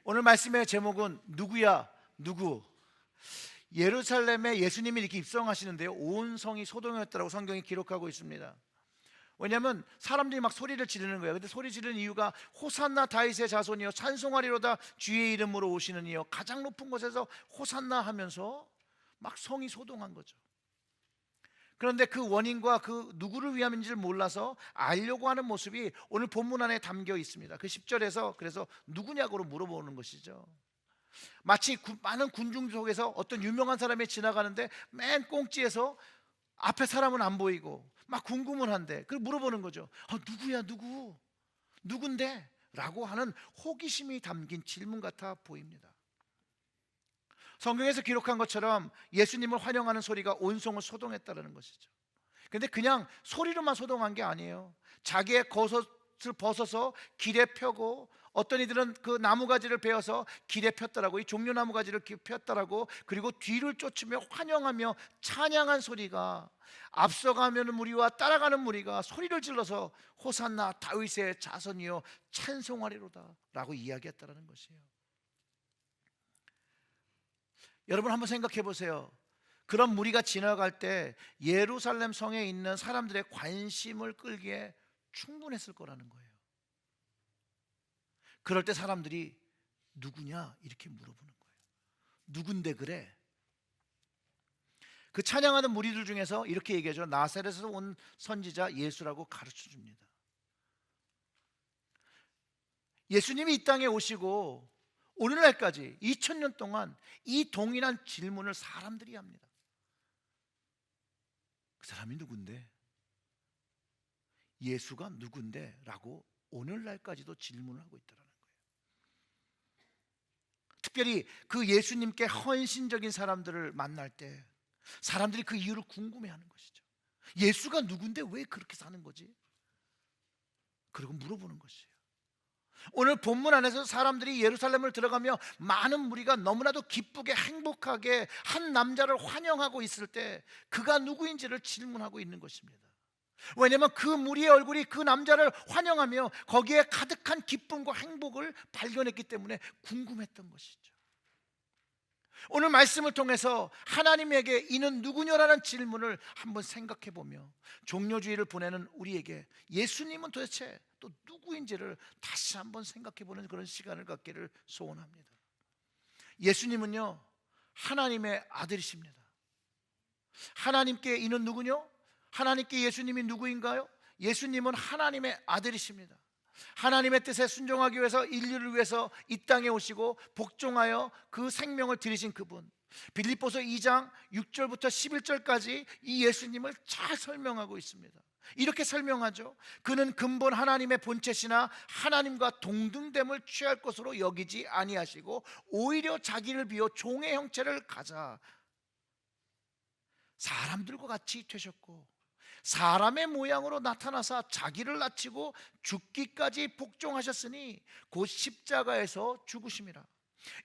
오늘 말씀의 제목은 누구야 누구. 예루살렘에 예수님이 이렇게 입성하시는데요, 온 성이 소동이었다고 성경이 기록하고 있습니다. 왜냐하면 사람들이 막 소리를 지르는 거예요. 근데 소리 지르는 이유가 호산나 다윗의 자손이여 찬송하리로다 주의 이름으로 오시는 이여, 가장 높은 곳에서 호산나 하면서 막 성이 소동한 거죠. 그런데 그 원인과 그 누구를 위함인지를 몰라서 알려고 하는 모습이 오늘 본문 안에 담겨 있습니다. 그 10절에서 그래서 누구냐고 물어보는 것이죠. 마치 많은 군중 속에서 어떤 유명한 사람이 지나가는데 맨 꽁지에서 앞에 사람은 안 보이고 막 궁금은 한데 그걸 물어보는 거죠. 누구야 누구? 누군데? 라고 하는 호기심이 담긴 질문 같아 보입니다. 성경에서 기록한 것처럼 예수님을 환영하는 소리가 온 성을 소동했다는 것이죠. 그런데 그냥 소리로만 소동한 게 아니에요. 자기의 겉옷을 벗어서 길에 펴고, 어떤 이들은 그 나무가지를 베어서 길에 폈더라고, 이 종려나무가지를 폈더라고. 그리고 뒤를 쫓으며 환영하며 찬양한 소리가, 앞서가는 무리와 따라가는 무리가 소리를 질러서 호산나 다윗의 자손이여 찬송하리로다 라고 이야기했다는 것이에요. 여러분 한번 생각해 보세요. 그런 무리가 지나갈 때 예루살렘 성에 있는 사람들의 관심을 끌기에 충분했을 거라는 거예요. 그럴 때 사람들이 누구냐 이렇게 물어보는 거예요. 누군데 그래? 그 찬양하는 무리들 중에서 이렇게 얘기하죠. 나사렛에서 온 선지자 예수라고 가르쳐 줍니다. 예수님이 이 땅에 오시고 오늘날까지 2000년 동안 이 동일한 질문을 사람들이 합니다. 그 사람이 누군데? 예수가 누군데? 라고 오늘날까지도 질문을 하고 있다는 거예요. 특별히 그 예수님께 헌신적인 사람들을 만날 때 사람들이 그 이유를 궁금해하는 것이죠. 예수가 누군데 왜 그렇게 사는 거지? 그리고 물어보는 것이에요. 오늘 본문 안에서 사람들이 예루살렘을 들어가며 많은 무리가 너무나도 기쁘게 행복하게 한 남자를 환영하고 있을 때 그가 누구인지를 질문하고 있는 것입니다. 왜냐하면 그 무리의 얼굴이 그 남자를 환영하며 거기에 가득한 기쁨과 행복을 발견했기 때문에 궁금했던 것이죠. 오늘 말씀을 통해서 하나님에게 이는 누구냐라는 질문을 한번 생각해 보며 종료주의를 보내는 우리에게 예수님은 도대체 또 누구인지를 다시 한번 생각해 보는 그런 시간을 갖기를 소원합니다. 예수님은요 하나님의 아들이십니다. 하나님께 이는 누구뇨? 하나님께 예수님이 누구인가요? 예수님은 하나님의 아들이십니다. 하나님의 뜻에 순종하기 위해서 인류를 위해서 이 땅에 오시고 복종하여 그 생명을 들이신 그분. 빌립보서 2장 6절부터 11절까지 이 예수님을 잘 설명하고 있습니다. 이렇게 설명하죠. 그는 근본 하나님의 본체시나 하나님과 동등됨을 취할 것으로 여기지 아니하시고 오히려 자기를 비워 종의 형체를 가자 사람들과 같이 되셨고 사람의 모양으로 나타나사 자기를 낮추고 죽기까지 복종하셨으니 곧 십자가에서 죽으심이라.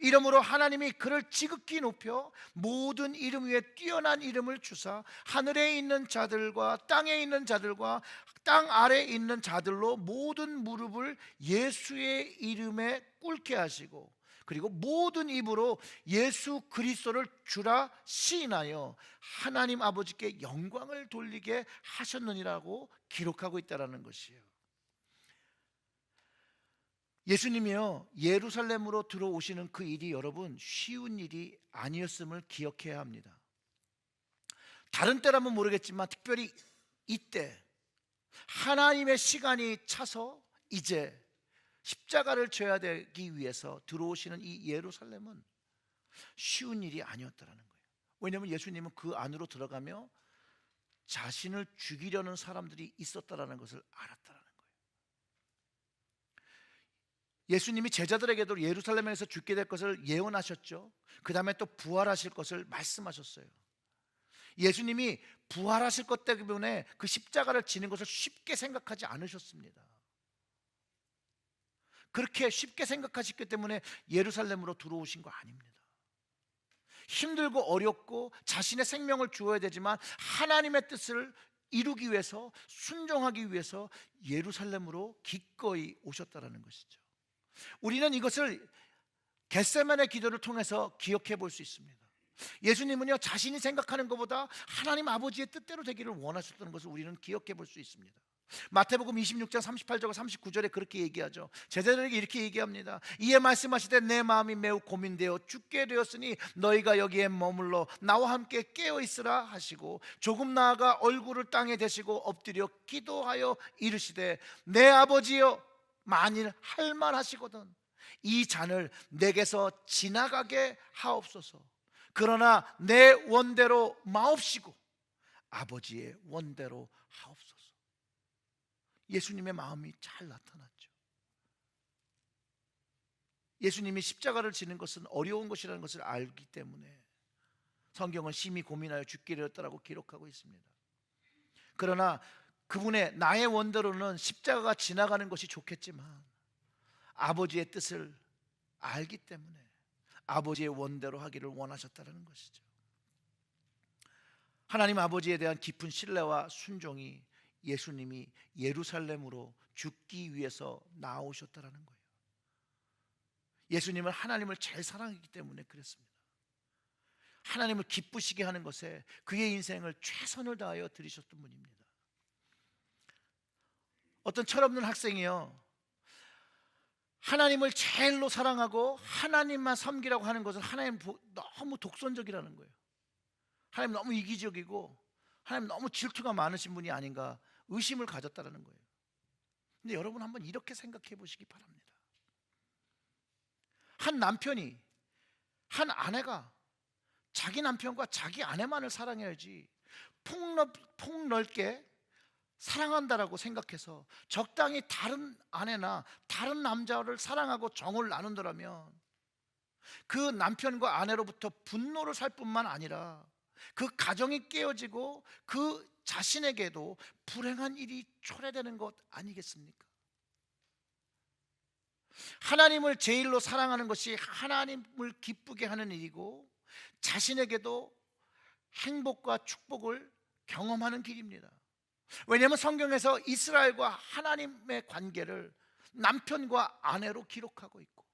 이러므로 하나님이 그를 지극히 높여 모든 이름 위에 뛰어난 이름을 주사 하늘에 있는 자들과 땅에 있는 자들과 땅 아래에 있는 자들로 모든 무릎을 예수의 이름에 꿇게 하시고 그리고 모든 입으로 예수 그리스도를 주라 시인하여 하나님 아버지께 영광을 돌리게 하셨느니라고 기록하고 있다는 것이에요. 예수님이요 예루살렘으로 들어오시는 그 일이 여러분 쉬운 일이 아니었음을 기억해야 합니다. 다른 때라면 모르겠지만 특별히 이때 하나님의 시간이 차서 이제 십자가를 져야 되기 위해서 들어오시는 이 예루살렘은 쉬운 일이 아니었다는 거예요. 왜냐하면 예수님은 그 안으로 들어가며 자신을 죽이려는 사람들이 있었다는 것을 알았다는 거예요. 예수님이 제자들에게도 예루살렘에서 죽게 될 것을 예언하셨죠. 그 다음에 또 부활하실 것을 말씀하셨어요. 예수님이 부활하실 것 때문에 그 십자가를 지는 것을 쉽게 생각하지 않으셨습니다. 그렇게 쉽게 생각하셨기 때문에 예루살렘으로 들어오신 거 아닙니다. 힘들고 어렵고 자신의 생명을 주어야 되지만 하나님의 뜻을 이루기 위해서 순종하기 위해서 예루살렘으로 기꺼이 오셨다는 것이죠. 우리는 이것을 겟세마네 기도를 통해서 기억해 볼 수 있습니다. 예수님은요, 자신이 생각하는 것보다 하나님 아버지의 뜻대로 되기를 원하셨다는 것을 우리는 기억해 볼 수 있습니다. 마태복음 26장 38절과 39절에 그렇게 얘기하죠. 제자들에게 이렇게 얘기합니다. 이에 말씀하시되 내 마음이 매우 고민되어 죽게 되었으니 너희가 여기에 머물러 나와 함께 깨어 있으라 하시고, 조금 나아가 얼굴을 땅에 대시고 엎드려 기도하여 이르시되 내 아버지여, 만일 할 만하시거든 이 잔을 내게서 지나가게 하옵소서. 그러나 내 원대로 마옵시고 아버지의 원대로 하옵소서. 예수님의 마음이 잘 나타났죠. 예수님이 십자가를 지는 것은 어려운 것이라는 것을 알기 때문에 성경은 심히 고민하여 죽게 되었다라고 기록하고 있습니다. 그러나 그분의 나의 원대로는 십자가가 지나가는 것이 좋겠지만 아버지의 뜻을 알기 때문에 아버지의 원대로 하기를 원하셨다는 것이죠. 하나님 아버지에 대한 깊은 신뢰와 순종이 예수님이 예루살렘으로 죽기 위해서 나오셨다는 거예요. 예수님은 하나님을 제일 사랑했기 때문에 그랬습니다. 하나님을 기쁘시게 하는 것에 그의 인생을 최선을 다하여 드리셨던 분입니다. 어떤 철없는 학생이요, 하나님을 제일로 사랑하고 하나님만 섬기라고 하는 것은 하나님 너무 독선적이라는 거예요. 하나님 너무 이기적이고 하나님 너무 질투가 많으신 분이 아닌가 의심을 가졌다는 거예요. 근데 여러분 한번 이렇게 생각해 보시기 바랍니다. 한 남편이, 한 아내가 자기 남편과 자기 아내만을 사랑해야지 폭넓게 사랑한다라고 생각해서 적당히 다른 아내나 다른 남자를 사랑하고 정을 나눈다면 그 남편과 아내로부터 분노를 살 뿐만 아니라 그 가정이 깨어지고 그 자신에게도 불행한 일이 초래되는 것 아니겠습니까? 하나님을 제일로 사랑하는 것이 하나님을 기쁘게 하는 일이고 자신에게도 행복과 축복을 경험하는 길입니다. 왜냐하면 성경에서 이스라엘과 하나님의 관계를 남편과 아내로 기록하고 있고,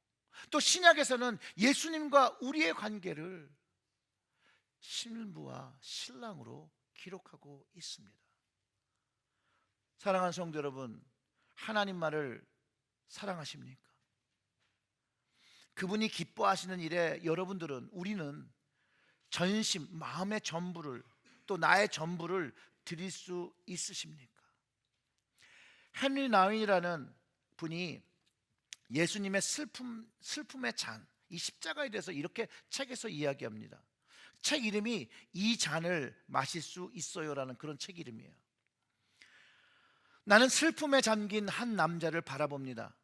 또 신약에서는 예수님과 우리의 관계를 신부와 신랑으로 기록하고 있습니다. 사랑하는 성도 여러분, 하나님만을 사랑하십니까? 그분이 기뻐하시는 일에 여러분들은, 우리는 전심, 마음의 전부를, 또 나의 전부를 드릴 수 있으십니까? 헨리 나윈이라는 분이 예수님의 슬픔의 잔, 이 십자가에 대해서 이렇게 책에서 이야기합니다. 책 이름이 이 잔을 마실 수 있어요라는 그런 책 이름이에요. 나는 슬픔에 잠긴 한 남자를 바라봅니다.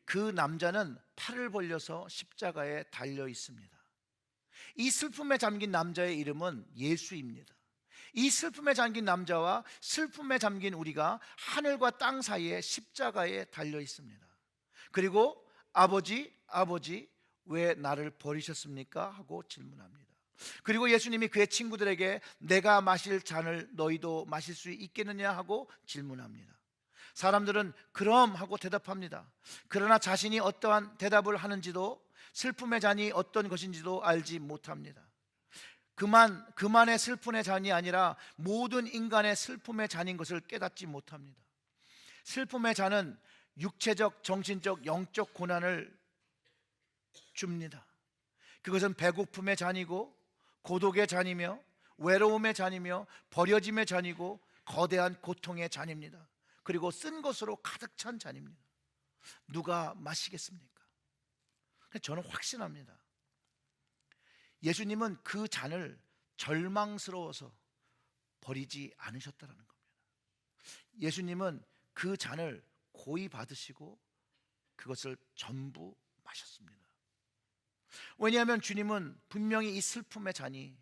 그 남자는 팔을 벌려서 십자가에 달려 있습니다. 이 슬픔에 잠긴 남자의 이름은 예수입니다. 이 슬픔에 잠긴 남자와 슬픔에 잠긴 우리가 하늘과 땅 사이에 십자가에 달려 있습니다. 그리고 아버지, 아버지, 왜 나를 버리셨습니까? 하고 질문합니다. 그리고 예수님이 그의 친구들에게 내가 마실 잔을 너희도 마실 수 있겠느냐 하고 질문합니다. 사람들은 그럼 하고 대답합니다. 그러나 자신이 어떠한 대답을 하는지도, 슬픔의 잔이 어떤 것인지도 알지 못합니다. 그만의 슬픔의 잔이 아니라 모든 인간의 슬픔의 잔인 것을 깨닫지 못합니다. 슬픔의 잔은 육체적, 정신적, 영적 고난을 줍니다. 그것은 배고픔의 잔이고 고독의 잔이며 외로움의 잔이며 버려짐의 잔이고 거대한 고통의 잔입니다. 그리고 쓴 것으로 가득 찬 잔입니다. 누가 마시겠습니까? 저는 확신합니다. 예수님은 그 잔을 절망스러워서 버리지 않으셨다는 겁니다. 예수님은 그 잔을 고이 받으시고 그것을 전부 마셨습니다. 왜냐하면 주님은 분명히 이 슬픔의 잔이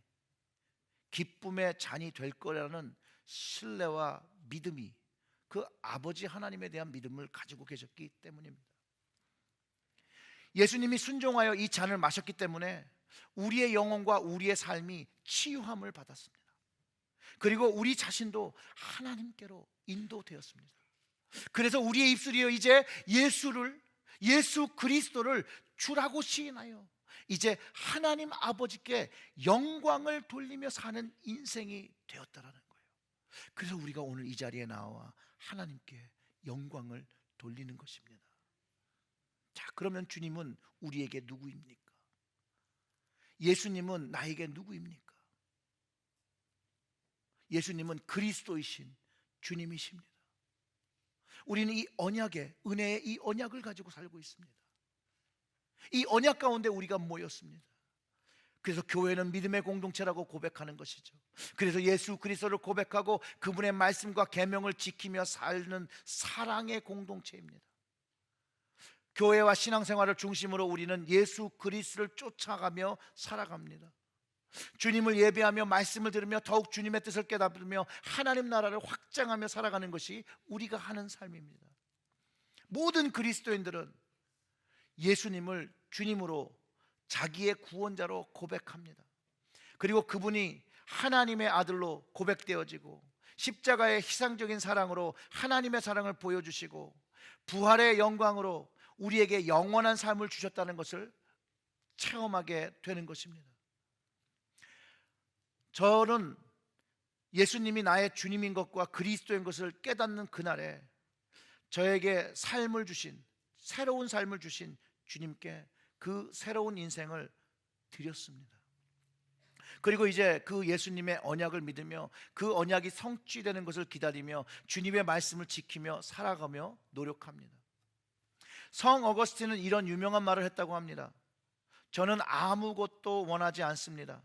기쁨의 잔이 될 거라는 신뢰와 믿음이, 그 아버지 하나님에 대한 믿음을 가지고 계셨기 때문입니다. 예수님이 순종하여 이 잔을 마셨기 때문에 우리의 영혼과 우리의 삶이 치유함을 받았습니다. 그리고 우리 자신도 하나님께로 인도되었습니다. 그래서 우리의 입술이여 이제 예수 그리스도를 주라고 시인하여 이제 하나님 아버지께 영광을 돌리며 사는 인생이 되었다라는 거예요. 그래서 우리가 오늘 이 자리에 나와 하나님께 영광을 돌리는 것입니다. 자, 그러면 주님은 우리에게 누구입니까? 예수님은 나에게 누구입니까? 예수님은 그리스도이신 주님이십니다. 우리는 이 언약의 은혜의 이 언약을 가지고 살고 있습니다. 이 언약 가운데 우리가 모였습니다. 그래서 교회는 믿음의 공동체라고 고백하는 것이죠. 그래서 예수 그리스도를 고백하고 그분의 말씀과 계명을 지키며 사는 사랑의 공동체입니다. 교회와 신앙생활을 중심으로 우리는 예수 그리스도를 쫓아가며 살아갑니다. 주님을 예배하며 말씀을 들으며 더욱 주님의 뜻을 깨달으며 하나님 나라를 확장하며 살아가는 것이 우리가 하는 삶입니다. 모든 그리스도인들은 예수님을 주님으로 자기의 구원자로 고백합니다. 그리고 그분이 하나님의 아들로 고백되어지고 십자가의 희생적인 사랑으로 하나님의 사랑을 보여주시고 부활의 영광으로 우리에게 영원한 삶을 주셨다는 것을 체험하게 되는 것입니다. 저는 예수님이 나의 주님인 것과 그리스도인 것을 깨닫는 그날에 저에게 삶을 주신, 새로운 삶을 주신 주님께 그 새로운 인생을 드렸습니다. 그리고 이제 그 예수님의 언약을 믿으며 그 언약이 성취되는 것을 기다리며 주님의 말씀을 지키며 살아가며 노력합니다. 성 어거스틴은 이런 유명한 말을 했다고 합니다. 저는 아무것도 원하지 않습니다.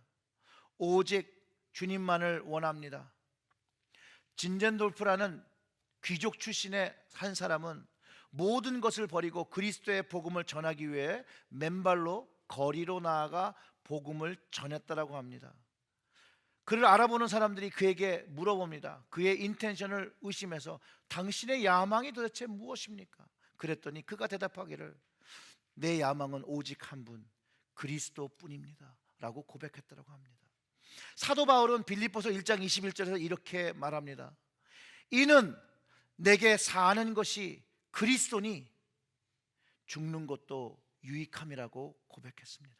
오직 주님만을 원합니다. 진젠돌프라는 귀족 출신의 한 사람은 모든 것을 버리고 그리스도의 복음을 전하기 위해 맨발로 거리로 나아가 복음을 전했다라고 합니다. 그를 알아보는 사람들이 그에게 물어봅니다. 그의 인텐션을 의심해서 당신의 야망이 도대체 무엇입니까? 그랬더니 그가 대답하기를 내 야망은 오직 한 분, 그리스도뿐입니다 라고 고백했다고 합니다. 사도 바울은 빌립보서 1장 21절에서 이렇게 말합니다. 이는 내게 사는 것이 그리스도니 죽는 것도 유익함이라고 고백했습니다.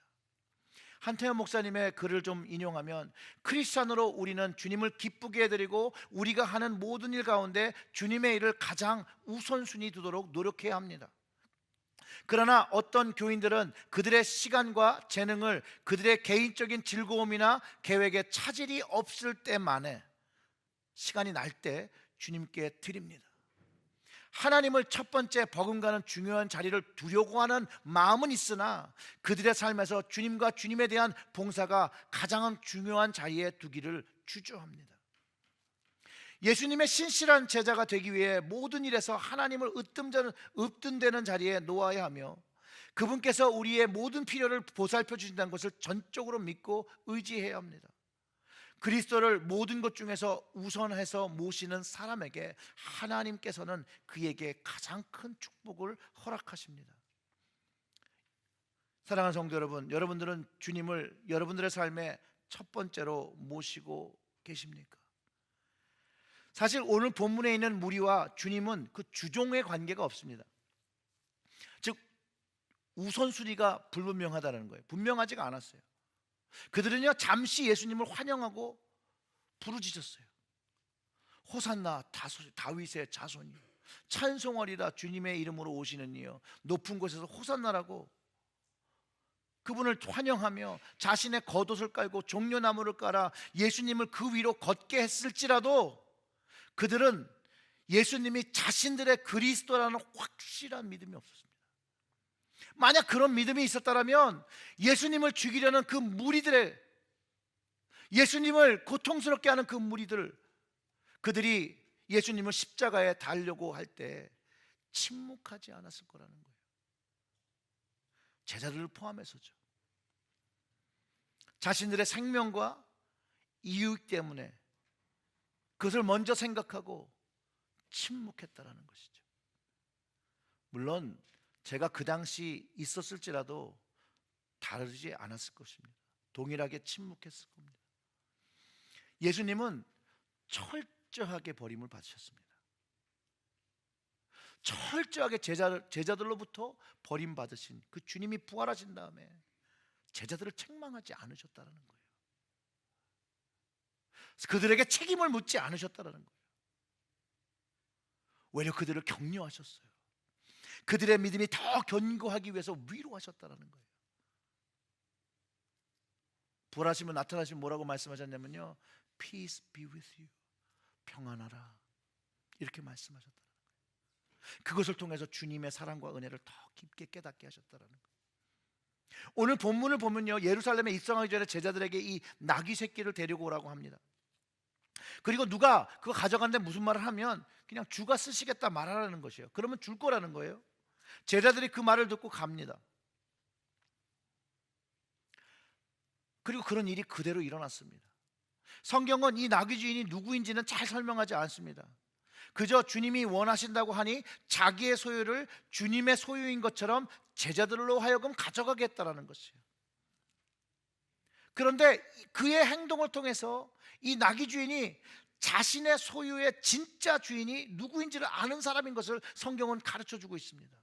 한태현 목사님의 글을 좀 인용하면 크리스찬으로 우리는 주님을 기쁘게 해드리고 우리가 하는 모든 일 가운데 주님의 일을 가장 우선순위 두도록 노력해야 합니다. 그러나 어떤 교인들은 그들의 시간과 재능을 그들의 개인적인 즐거움이나 계획에 차질이 없을 때만에 시간이 날 때 주님께 드립니다. 하나님을 첫 번째 버금가는 중요한 자리를 두려고 하는 마음은 있으나 그들의 삶에서 주님과 주님에 대한 봉사가 가장 중요한 자리에 두기를 주저합니다. 예수님의 신실한 제자가 되기 위해 모든 일에서 하나님을 으뜸되는 자리에 놓아야 하며 그분께서 우리의 모든 필요를 보살펴 주신다는 것을 전적으로 믿고 의지해야 합니다. 그리스도를 모든 것 중에서 우선해서 모시는 사람에게 하나님께서는 그에게 가장 큰 축복을 허락하십니다. 사랑하는 성도 여러분, 여러분들은 주님을 여러분들의 삶의 첫 번째로 모시고 계십니까? 사실 오늘 본문에 있는 무리와 주님은 그 주종의 관계가 없습니다. 즉 우선순위가 불분명하다는 거예요. 분명하지가 않았어요. 그들은요 잠시 예수님을 환영하고 부르짖었어요. 호산나 다윗의 자손이요 찬송하리라 주님의 이름으로 오시는 이여 높은 곳에서 호산나라고 그분을 환영하며 자신의 겉옷을 깔고 종려나무를 깔아 예수님을 그 위로 걷게 했을지라도 그들은 예수님이 자신들의 그리스도라는 확실한 믿음이 없었습니다. 만약 그런 믿음이 있었다면 예수님을 죽이려는 그 무리들의 예수님을 고통스럽게 하는 그 무리들 그들이 예수님을 십자가에 달려고 할 때 침묵하지 않았을 거라는 거예요. 제자들을 포함해서죠. 자신들의 생명과 이익 때문에 그것을 먼저 생각하고 침묵했다라는 것이죠. 물론 제가 그 당시 있었을지라도 다르지 않았을 것입니다. 동일하게 침묵했을 겁니다. 예수님은 철저하게 버림을 받으셨습니다. 철저하게 제자들로부터 버림받으신 그 주님이 부활하신 다음에 제자들을 책망하지 않으셨다는 거예요. 그들에게 책임을 묻지 않으셨다는 거예요. 오히려 그들을 격려하셨어요. 그들의 믿음이 더 견고하기 위해서 위로하셨다는 거예요. 부활하시면 나타나시면 뭐라고 말씀하셨냐면요, Peace be with you. 평안하라. 이렇게 말씀하셨다는 거예요. 그것을 통해서 주님의 사랑과 은혜를 더 깊게 깨닫게 하셨다는 거예요. 오늘 본문을 보면요, 예루살렘에 입성하기 전에 제자들에게 이 나귀 새끼를 데리고 오라고 합니다. 그리고 누가 그거 가져간데 무슨 말을 하면 그냥 주가 쓰시겠다 말하라는 것이에요. 그러면 줄 거라는 거예요. 제자들이 그 말을 듣고 갑니다. 그리고 그런 일이 그대로 일어났습니다. 성경은 이 나귀 주인이 누구인지는 잘 설명하지 않습니다. 그저 주님이 원하신다고 하니 자기의 소유를 주님의 소유인 것처럼 제자들로 하여금 가져가겠다라는 것이에요. 그런데 그의 행동을 통해서 이 나귀 주인이 자신의 소유의 진짜 주인이 누구인지를 아는 사람인 것을 성경은 가르쳐주고 있습니다.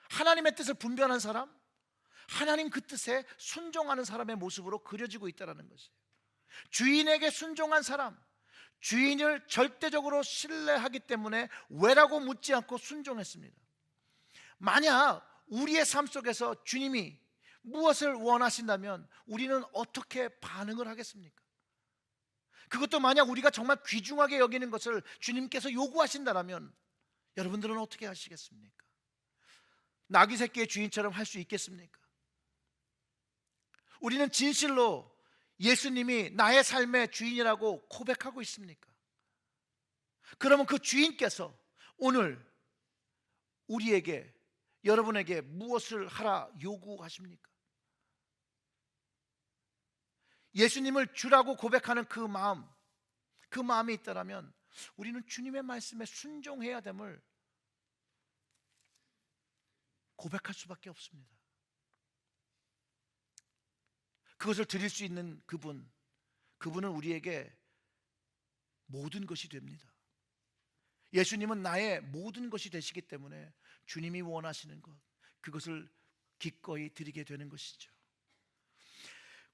하나님의 뜻을 분별한 사람, 하나님 그 뜻에 순종하는 사람의 모습으로 그려지고 있다는 것이에요. 주인에게 순종한 사람, 주인을 절대적으로 신뢰하기 때문에 왜라고 묻지 않고 순종했습니다. 만약 우리의 삶 속에서 주님이 무엇을 원하신다면 우리는 어떻게 반응을 하겠습니까? 그것도 만약 우리가 정말 귀중하게 여기는 것을 주님께서 요구하신다면 여러분들은 어떻게 하시겠습니까? 나귀 새끼의 주인처럼 할 수 있겠습니까? 우리는 진실로 예수님이 나의 삶의 주인이라고 고백하고 있습니까? 그러면 그 주인께서 오늘 우리에게, 여러분에게 무엇을 하라 요구하십니까? 예수님을 주라고 고백하는 그 마음이 있다면 우리는 주님의 말씀에 순종해야 됨을 고백할 수밖에 없습니다. 그것을 드릴 수 있는 그분은 우리에게 모든 것이 됩니다. 예수님은 나의 모든 것이 되시기 때문에 주님이 원하시는 것, 그것을 기꺼이 드리게 되는 것이죠.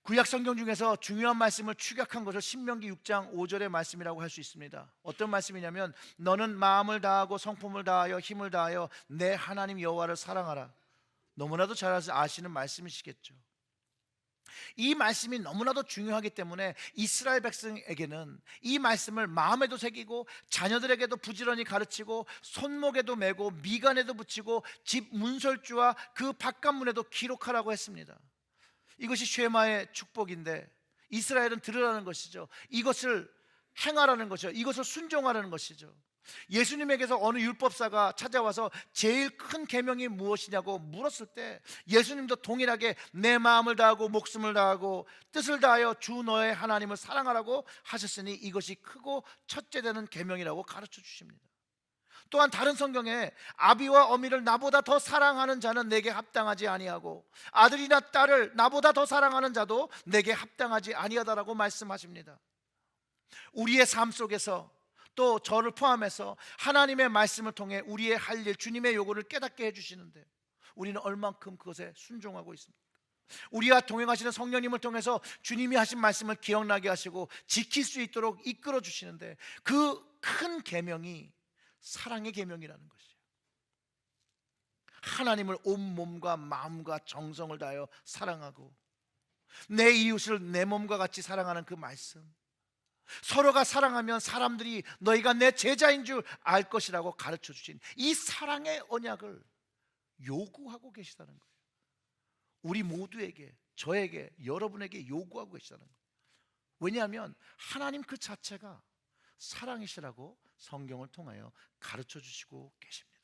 구약 성경 중에서 중요한 말씀을 축약한 것을 신명기 6장 5절의 말씀이라고 할 수 있습니다. 어떤 말씀이냐면 너는 마음을 다하고 성품을 다하여 힘을 다하여 내 하나님 여호와를 사랑하라. 너무나도 잘 아시는 말씀이시겠죠. 이 말씀이 너무나도 중요하기 때문에 이스라엘 백성에게는 이 말씀을 마음에도 새기고 자녀들에게도 부지런히 가르치고 손목에도 메고 미간에도 붙이고 집 문설주와 그 바깥문에도 기록하라고 했습니다. 이것이 쉐마의 축복인데 이스라엘은 들으라는 것이죠. 이것을 행하라는 것이죠. 이것을 순종하라는 것이죠. 예수님에게서 어느 율법사가 찾아와서 제일 큰 계명이 무엇이냐고 물었을 때 예수님도 동일하게 내 마음을 다하고 목숨을 다하고 뜻을 다하여 주 너의 하나님을 사랑하라고 하셨으니 이것이 크고 첫째 되는 계명이라고 가르쳐 주십니다. 또한 다른 성경에 아비와 어미를 나보다 더 사랑하는 자는 내게 합당하지 아니하고 아들이나 딸을 나보다 더 사랑하는 자도 내게 합당하지 아니하다라고 말씀하십니다. 우리의 삶 속에서 또 저를 포함해서 하나님의 말씀을 통해 우리의 할 일, 주님의 요구를 깨닫게 해주시는데 우리는 얼만큼 그것에 순종하고 있습니까? 우리와 동행하시는 성령님을 통해서 주님이 하신 말씀을 기억나게 하시고 지킬 수 있도록 이끌어 주시는데 그 큰 계명이 사랑의 계명이라는 것이에요. 하나님을 온 몸과 마음과 정성을 다하여 사랑하고 내 이웃을 내 몸과 같이 사랑하는 그 말씀, 서로가 사랑하면 사람들이 너희가 내 제자인 줄 알 것이라고 가르쳐 주신 이 사랑의 언약을 요구하고 계시다는 거예요. 우리 모두에게, 저에게, 여러분에게 요구하고 계시다는 거예요. 왜냐하면 하나님 그 자체가 사랑이시라고 성경을 통하여 가르쳐 주시고 계십니다.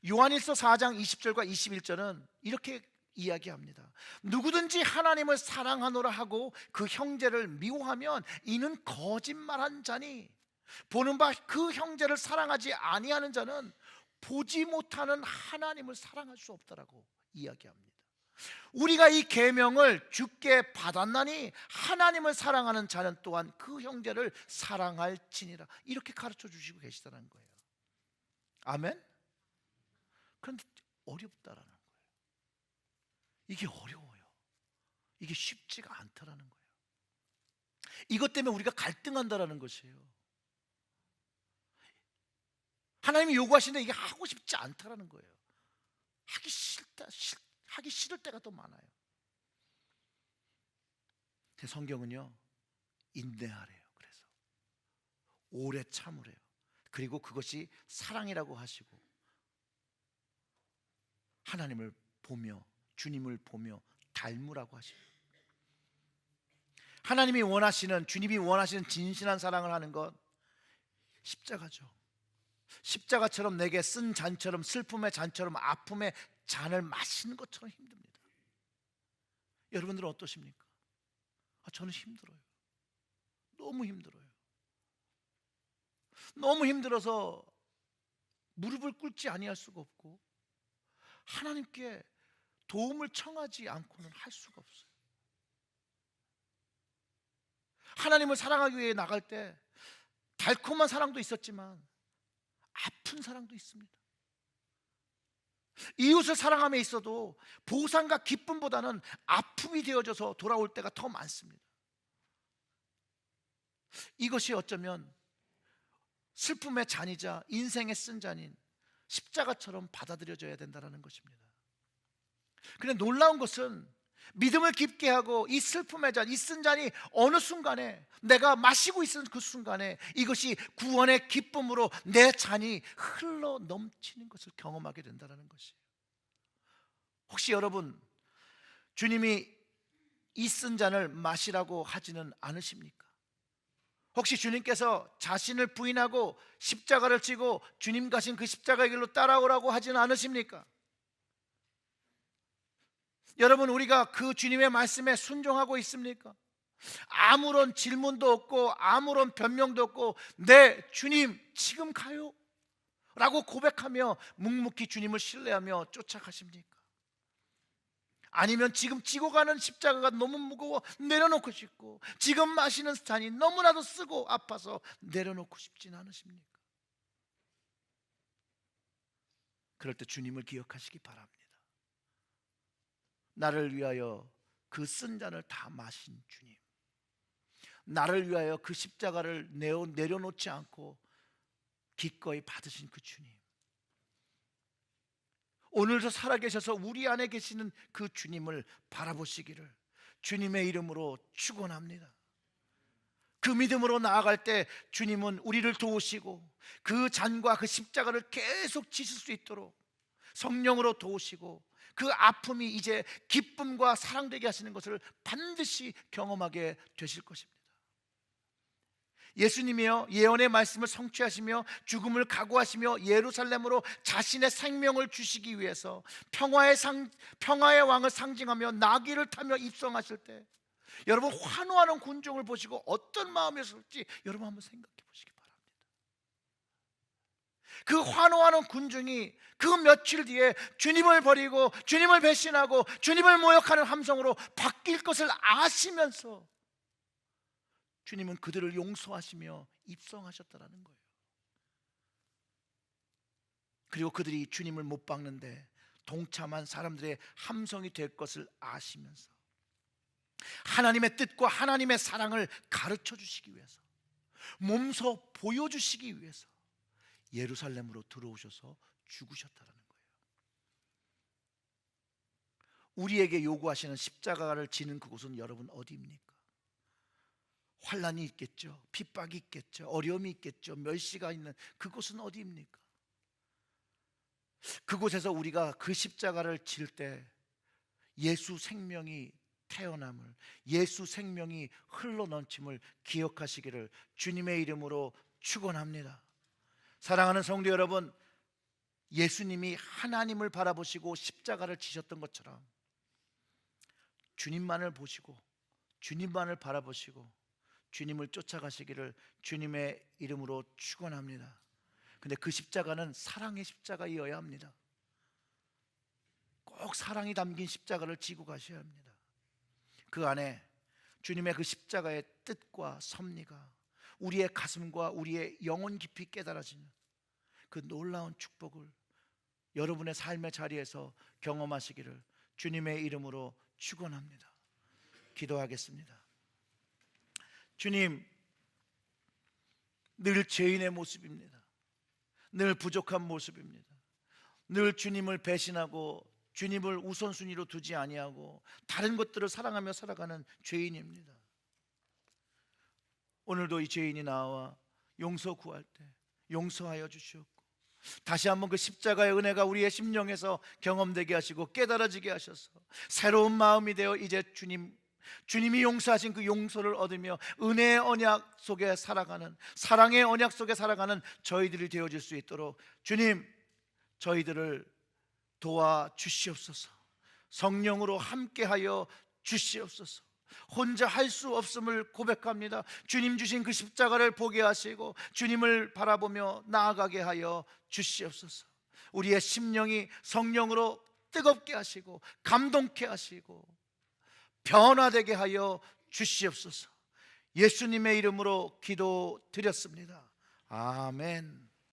요한일서 4장 20절과 21절은 이렇게 이야기합니다. 누구든지 하나님을 사랑하노라 하고 그 형제를 미워하면 이는 거짓말한 자니 보는 바 그 형제를 사랑하지 아니하는 자는 보지 못하는 하나님을 사랑할 수 없다라고 이야기합니다. 우리가 이 계명을 주께 받았나니 하나님을 사랑하는 자는 또한 그 형제를 사랑할지니라 이렇게 가르쳐 주시고 계시다는 거예요. 아멘? 그런데 어렵다라는 거예요. 이게 어려워요. 이게 쉽지가 않다라는 거예요. 이것 때문에 우리가 갈등한다라는 것이에요. 하나님이 요구하시는데 이게 하고 싶지 않다라는 거예요. 하기 싫을 때가 더 많아요. 제 성경은요, 인내하래요. 그래서 오래 참으래요. 그리고 그것이 사랑이라고 하시고, 하나님을 보며 주님을 보며 닮으라고 하시고, 하나님이 원하시는, 주님이 원하시는 진실한 사랑을 하는 것 십자가죠. 십자가처럼 내게 쓴 잔처럼, 슬픔의 잔처럼, 아픔의 잔을 마시는 것처럼 힘듭니다. 여러분들은 어떠십니까? 저는 힘들어요. 너무 힘들어요. 너무 힘들어서 무릎을 꿇지 아니할 수가 없고, 하나님께 도움을 청하지 않고는 할 수가 없어요. 하나님을 사랑하기 위해 나갈 때 달콤한 사랑도 있었지만 아픈 사랑도 있습니다. 이웃을 사랑함에 있어도 보상과 기쁨보다는 아픔이 되어져서 돌아올 때가 더 많습니다. 이것이 어쩌면 슬픔의 잔이자 인생의 쓴 잔인 십자가처럼 받아들여져야 된다는 것입니다. 그런데 놀라운 것은 믿음을 깊게 하고 이 슬픔의 잔, 이 쓴 잔이 어느 순간에, 내가 마시고 있는 그 순간에 이것이 구원의 기쁨으로 내 잔이 흘러 넘치는 것을 경험하게 된다는 것이에요. 혹시 여러분, 주님이 이 쓴 잔을 마시라고 하지는 않으십니까? 혹시 주님께서 자신을 부인하고 십자가를 지고 주님 가신 그 십자가의 길로 따라오라고 하지는 않으십니까? 여러분, 우리가 그 주님의 말씀에 순종하고 있습니까? 아무런 질문도 없고 아무런 변명도 없고 네 주님 지금 가요 라고 고백하며 묵묵히 주님을 신뢰하며 쫓아가십니까? 아니면 지금 지고 가는 십자가가 너무 무거워 내려놓고 싶고, 지금 마시는 잔이 너무나도 쓰고 아파서 내려놓고 싶진 않으십니까? 그럴 때 주님을 기억하시기 바랍니다. 나를 위하여 그 쓴 잔을 다 마신 주님, 나를 위하여 그 십자가를 내려놓지 않고 기꺼이 받으신 그 주님, 오늘도 살아계셔서 우리 안에 계시는 그 주님을 바라보시기를 주님의 이름으로 축원합니다. 그 믿음으로 나아갈 때 주님은 우리를 도우시고 그 잔과 그 십자가를 계속 지실 수 있도록 성령으로 도우시고, 그 아픔이 이제 기쁨과 사랑되게 하시는 것을 반드시 경험하게 되실 것입니다. 예수님이요, 예언의 말씀을 성취하시며 죽음을 각오하시며 예루살렘으로 자신의 생명을 주시기 위해서 평화의 왕을 상징하며 나귀를 타며 입성하실 때 여러분, 환호하는 군중을 보시고 어떤 마음이었을지 여러분 한번 생각해 보시기 바랍니다. 그 환호하는 군중이 그 며칠 뒤에 주님을 버리고 주님을 배신하고 주님을 모욕하는 함성으로 바뀔 것을 아시면서 주님은 그들을 용서하시며 입성하셨다라는 거예요. 그리고 그들이 주님을 못 박는데 동참한 사람들의 함성이 될 것을 아시면서 하나님의 뜻과 하나님의 사랑을 가르쳐 주시기 위해서, 몸소 보여주시기 위해서 예루살렘으로 들어오셔서 죽으셨다는 거예요. 우리에게 요구하시는 십자가를 지는 그곳은 여러분 어디입니까? 환난이 있겠죠, 핍박이 있겠죠, 어려움이 있겠죠, 멸시가 있는 그곳은 어디입니까? 그곳에서 우리가 그 십자가를 질 때 예수 생명이 태어남을, 예수 생명이 흘러넘침을 기억하시기를 주님의 이름으로 축원합니다. 사랑하는 성도 여러분, 예수님이 하나님을 바라보시고 십자가를 지셨던 것처럼 주님만을 보시고 주님만을 바라보시고 주님을 쫓아가시기를 주님의 이름으로 축원합니다. 근데 그 십자가는 사랑의 십자가이어야 합니다. 꼭 사랑이 담긴 십자가를 지고 가셔야 합니다. 그 안에 주님의 그 십자가의 뜻과 섭리가 우리의 가슴과 우리의 영혼 깊이 깨달아지는 그 놀라운 축복을 여러분의 삶의 자리에서 경험하시기를 주님의 이름으로 축원합니다. 기도하겠습니다. 주님, 늘 죄인의 모습입니다. 늘 부족한 모습입니다. 늘 주님을 배신하고 주님을 우선순위로 두지 아니하고 다른 것들을 사랑하며 살아가는 죄인입니다. 오늘도 이 죄인이 나와 용서 구할 때 용서하여 주시옵고, 다시 한번 그 십자가의 은혜가 우리의 심령에서 경험되게 하시고 깨달아지게 하셔서 새로운 마음이 되어 이제 주님이 용서하신 그 용서를 얻으며 은혜의 언약 속에 살아가는, 사랑의 언약 속에 살아가는 저희들이 되어질 수 있도록 주님, 저희들을 도와주시옵소서. 성령으로 함께하여 주시옵소서. 혼자 할 수 없음을 고백합니다. 주님 주신 그 십자가를 보게 하시고 주님을 바라보며 나아가게 하여 주시옵소서. 우리의 심령이 성령으로 뜨겁게 하시고 감동케 하시고 변화되게 하여 주시옵소서. 예수님의 이름으로 기도드렸습니다. 아멘.